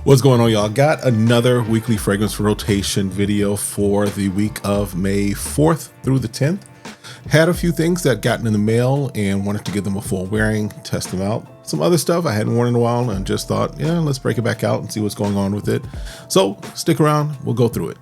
What's going on, y'all? Got another weekly fragrance rotation video for the week of May 4th through the 10th. Had a few things that gotten in the mail and wanted to give them a full wearing, test them out. Some other stuff I hadn't worn in a while and just thought, yeah, let's break it back out and see what's going on with it. So stick around, we'll go through it.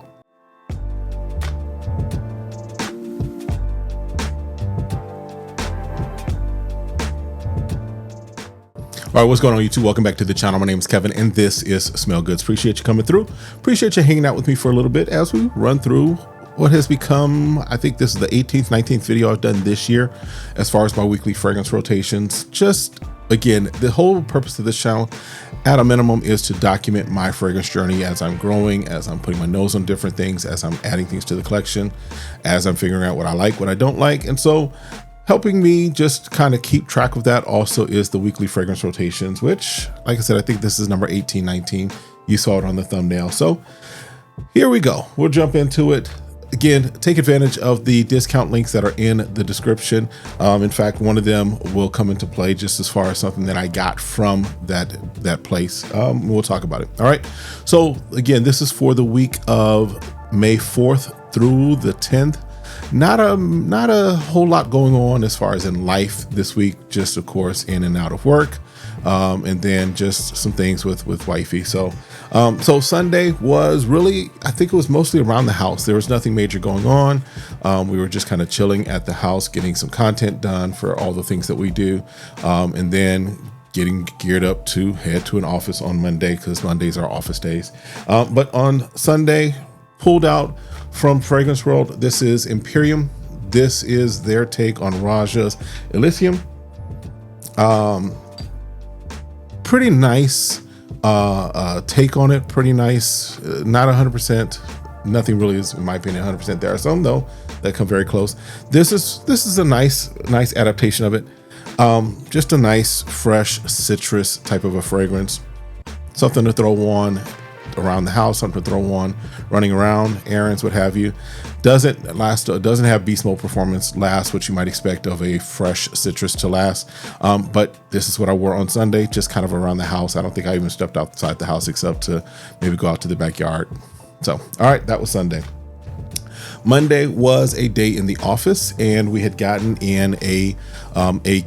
All right, what's going on, YouTube? Welcome back to the channel. My name is Kevin, and this is SmellGoodz. Appreciate you coming through. Appreciate you hanging out with me for a little bit as we run through what has become, I think this is the 18th, 19th video I've done this year as far as my weekly fragrance rotations. Just, again, the whole purpose of this channel, at a minimum, is to document my fragrance journey as I'm growing, as I'm putting my nose on different things, as I'm adding things to the collection, as I'm figuring out what I like, what I don't like. And so helping me just kind of keep track of that also is the weekly fragrance rotations, which, like I said, I think this is number 18, 19. You saw it on the thumbnail. So here we go. We'll jump into it. Again, take advantage of the discount links that are in the description. In fact, one of them will come into play just as far as something that I got from that place. We'll talk about it. All right. So again, this is for the week of May 4th through the 10th. Not a whole lot going on as far as in life this week, just of course in and out of work, and then just some things with wifey. So Sunday was really, I think it was mostly around the house. There was nothing major going on. We were just kind of chilling at the house, getting some content done for all the things that we do, and then getting geared up to head to an office on Monday, because Mondays are office days. But on Sunday, pulled out from Fragrance World. This is Imperium. This is their take on Raja's Elysium. Pretty nice take on it. Pretty nice. Not 100%. Nothing really is, in my opinion, 100%. There are some though that come very close. This is a nice adaptation of it. Just a nice, fresh citrus type of a fragrance. Something to throw on around the house, something to throw on running around, errands, what have you. Doesn't have beast mode performance last, what you might expect of a fresh citrus to last. But this is what I wore on Sunday, just kind of around the house. I don't think I even stepped outside the house except to maybe go out to the backyard. So, all right, that was Sunday. Monday was a day in the office, and we had gotten in a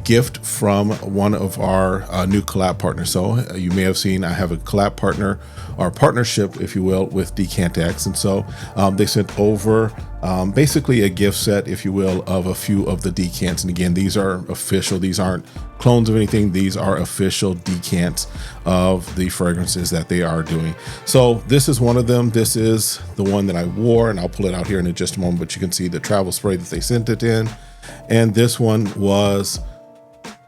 gift from one of our new collab partners. So you may have seen I have a collab partner, or partnership, if you will, with Decantex. And so they sent over basically a gift set, if you will, of a few of the decants. And again, these are official. These aren't clones of anything. These are official decants of the fragrances that they are doing. So this is one of them. This is the one that I wore, and I'll pull it out here in just a moment, but you can see the travel spray that they sent it in. And this one was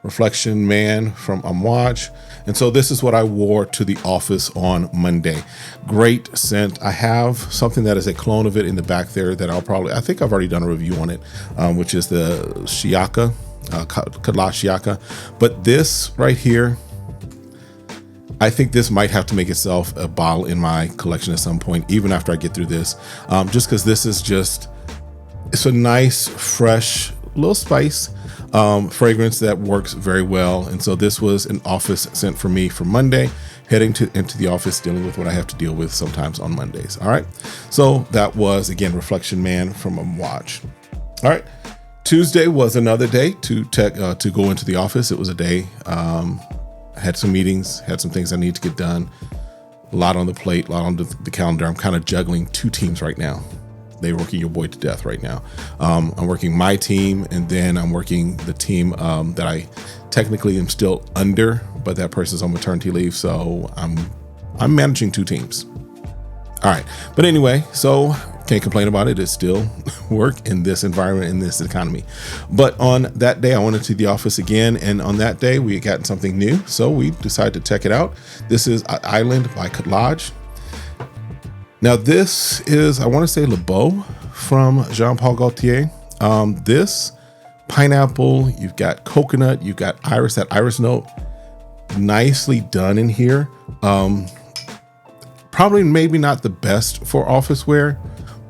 Reflection Man from Unbiased. And so this is what I wore to the office on Monday. Great scent. I have something that is a clone of it in the back there that I think I've already done a review on it, which is the Shiaka, Cologne Shiaka. But this right here, I think this might have to make itself a bottle in my collection at some point, even after I get through this, just because this is it's a nice, fresh, little spice fragrance that works very well. And so this was an office scent for me for Monday, heading into the office, dealing with what I have to deal with sometimes on Mondays. All right. So that was, again, Reflection Man from Unbiased. All right. Tuesday was another day to go into the office. It was a day. Had some meetings, had some things I need to get done. A lot on the plate, a lot on the calendar. I'm kind of juggling two teams right now. They're working your boy to death right now. I'm working my team, and then I'm working the team that I technically am still under, but that person's on maternity leave. So I'm managing two teams. All right. But anyway, so can't complain about it. It's still work in this environment, in this economy. But on that day, I went into the office again. And on that day, we had gotten something new. So we decided to check it out. This is Island by Cologne. Now this is, I want to say, Le Beau from Jean Paul Gaultier. This pineapple, you've got coconut, you've got iris, that iris note, nicely done in here. Probably maybe not the best for office wear,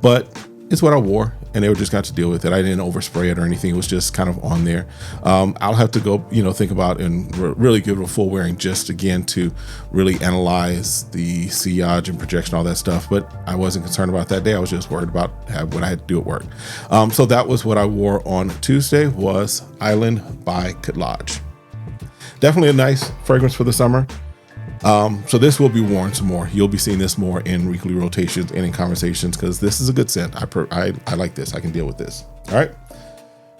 but it's what I wore. and they were just got to deal with it. I didn't overspray it or anything. It was just kind of on there. I'll have to go, think about and really give it a full wearing just again to really analyze the sillage and projection, all that stuff. But I wasn't concerned about that day. I was just worried about what I had to do at work. So that was what I wore on Tuesday, was Island by Cologne. Definitely a nice fragrance for the summer. So this will be worn some more. You'll be seeing this more in weekly rotations and in conversations, because this is a good scent. I like this. I can deal with this. All right.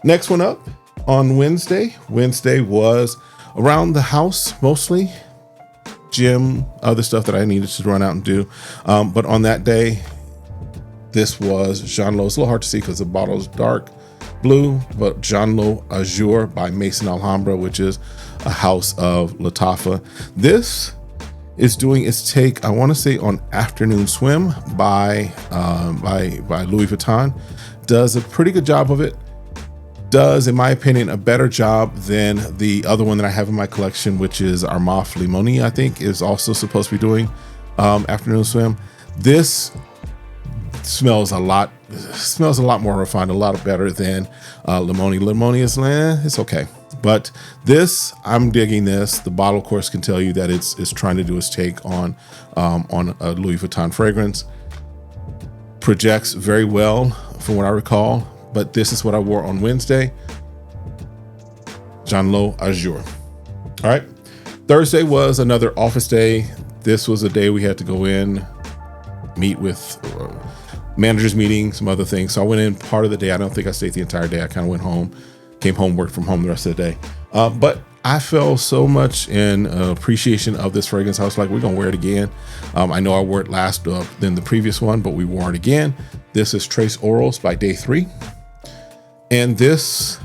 Next one up on Wednesday. Wednesday was around the house, mostly gym, other stuff that I needed to run out and do. But on that day, this was Jean Lo. It's a little hard to see because the bottle is dark blue, but Jean Lo Azure by Maison Alhambra, which is a house of Lattafa. This is doing its take, I want to say, on Afternoon Swim by Louis Vuitton. Does a pretty good job of it. Does, in my opinion, a better job than the other one that I have in my collection, which is Armaf Limoni, I think, is also supposed to be doing Afternoon Swim. This smells a lot more refined, a lot better than Limoni. Limoni is, it's okay. But this, I'm digging this. The bottle, of course, can tell you that it's trying to do its take on a Louis Vuitton fragrance. Projects very well from what I recall, but this is what I wore on Wednesday. Jean Lo Azure. All right. Thursday was another office day. This was a day we had to go in, meet with managers meeting, some other things. So I went in part of the day. I don't think I stayed the entire day. I kind of went home, came home, worked from home the rest of the day. But I felt so much in appreciation of this fragrance. I was like, we're going to wear it again. I know I wore it last than the previous one, but we wore it again. This is Trace Orals by Day 3. And this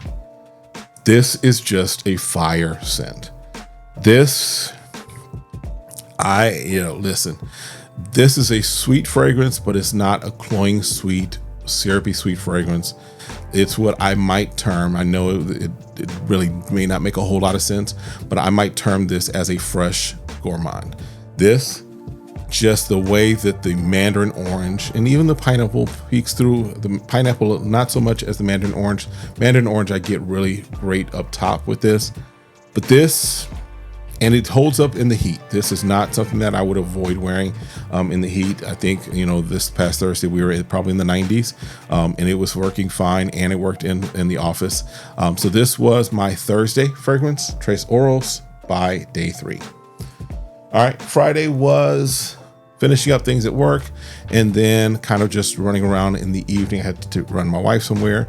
is just a fire scent. Listen, this is a sweet fragrance, but it's not a cloying sweet, syrupy sweet fragrance. It's what I might term, I know it really may not make a whole lot of sense, but I might term this as a fresh gourmand. This, just the way that the mandarin orange and even the pineapple peeks through. The pineapple, not so much as the mandarin orange. Mandarin orange, I get really great up top with this, but this, and it holds up in the heat. This is not something that I would avoid wearing in the heat. I think, this past Thursday we were probably in the 90s and it was working fine, and it worked in the office. So this was my Thursday fragrance, Trace Orals by Day 3. All right, Friday was finishing up things at work and then kind of just running around in the evening. I had to run my wife somewhere.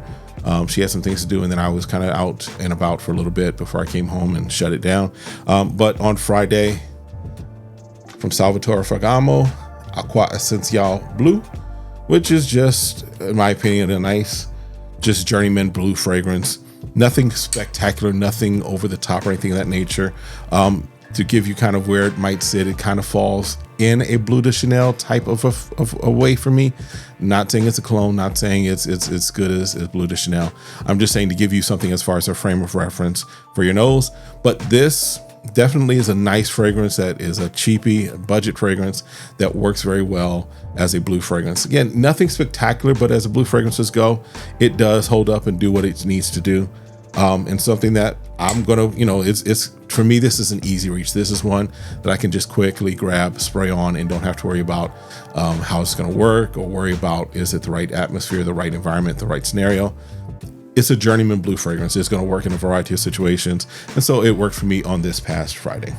She had some things to do, and then I was kind of out and about for a little bit before I came home and shut it down. But on Friday, from Salvatore Ferragamo, Acqua Essenziale Blue, which is just, in my opinion, a nice, just journeyman blue fragrance. Nothing spectacular, nothing over the top or anything of that nature. To give you kind of where it might sit, it kind of falls in a Bleu de Chanel type of a way for me. Not saying it's a cologne, not saying it's good as Bleu de Chanel. I'm just saying to give you something as far as a frame of reference for your nose. But this definitely is a nice fragrance that is a cheapy budget fragrance that works very well as a blue fragrance. Again, nothing spectacular, but as a blue fragrances go, it does hold up and do what it needs to do. And something that I'm gonna, it's for me, this is an easy reach. This is one that I can just quickly grab, spray on, and don't have to worry about how it's gonna work, or worry about, is it the right atmosphere, the right environment, the right scenario. It's a journeyman blue fragrance. It's gonna work in a variety of situations. And so it worked for me on this past Friday.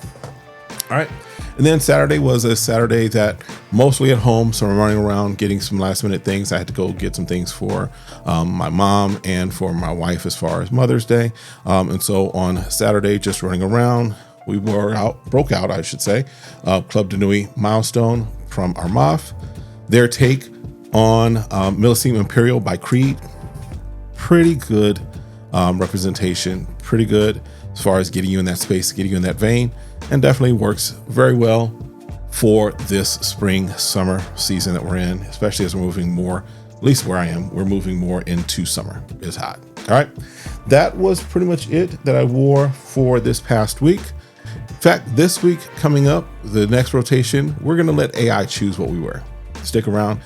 All right. And then Saturday was a Saturday that mostly at home. So I'm running around getting some last minute things. I had to go get some things for my mom and for my wife as far as Mother's Day. And so on Saturday, just running around, we broke out, I should say, Club de Nuit Milestone from Armaf. Their take on Millesime Imperial by Creed. Pretty good representation, pretty good as far as getting you in that space, getting you in that vein, and definitely works very well for this spring summer season that we're in, especially as we're moving more, at least where I am, we're moving more into summer. It's hot. All right. That was pretty much it that I wore for this past week. In fact, this week coming up, the next rotation, we're going to let AI choose what we wear. Stick around.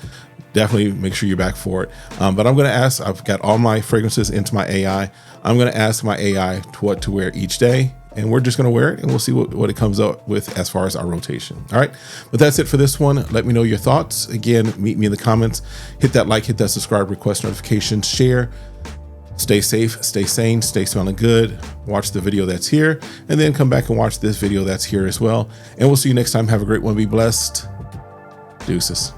definitely make sure you're back for it. But I'm going to ask, I've got all my fragrances into my AI. I'm going to ask my AI what to wear each day, and we're just going to wear it, and we'll see what it comes up with as far as our rotation. All right, but that's it for this one. Let me know your thoughts. Again, meet me in the comments. Hit that like, hit that subscribe, request notifications, share. Stay safe, stay sane, stay smelling good. Watch the video that's here, and then come back and watch this video that's here as well. And we'll see you next time. Have a great one. Be blessed. Deuces.